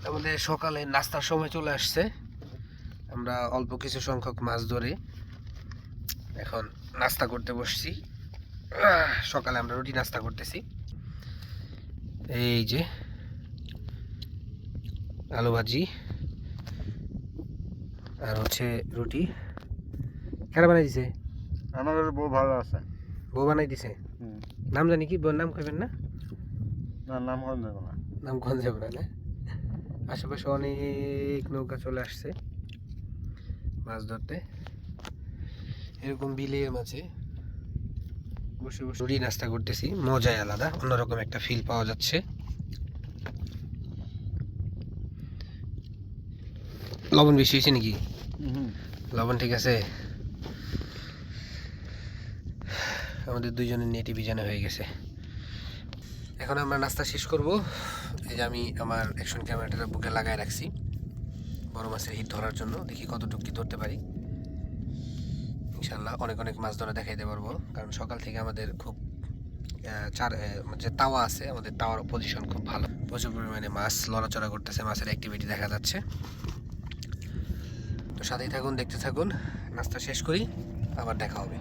আমাদের সকালে নাস্তার সময় চলে আসছে। আমরা অল্প কিছু সংখ্যক মাছ ধরে এখন নাস্তা করতে বসছি। সকালে আমরা রুটি নাস্তা করতেছি। এই যে আলু ভাজি আর হচ্ছে রুটি। কারা বানাই দিছে? আমাদের বউ ভালো আছে। বউ বানাই দিছে। নাম জানি কি? বউর নাম কইবেন না? না, নাম কোন দেবো না। নাম কোন যাবে না? আশেপাশে অনেক নৌকা চলে আসছে মাছ ধরতে। এরকম বিলের মাঝে বসে বসে রুটি নাস্তা করতেছি, মজাই আলাদা, অন্যরকম একটা ফিল পাওয়া যাচ্ছে। লবণ বেশি হয়েছে নাকি? লবণ ঠিক আছে? আমাদের দুইজনের নেটই বিজানো হয়ে গেছে। এখন আমরা নাস্তা শেষ করব। এই যে আমি আমার অ্যাকশন ক্যামেরাটা বুকে লাগায় রাখছি বড় মাছের হিট ধরার জন্য। দেখি কতটুকু কি ধরতে পারি। ইনশাল্লাহ অনেক অনেক মাছ ধরা দেখাইতে পারবো, কারণ সকাল থেকে আমাদের খুব যে তাওয়া আছে, আমাদের তাওয়ার পজিশন খুব ভালো। প্রচুর পরিমাণে মাছ লড়াচড়া করতেছে, মাছের অ্যাক্টিভিটি দেখা যাচ্ছে। তো সাথেই থাকুন, দেখতে থাকুন। নাস্তা শেষ করি, আবার দেখা হবে।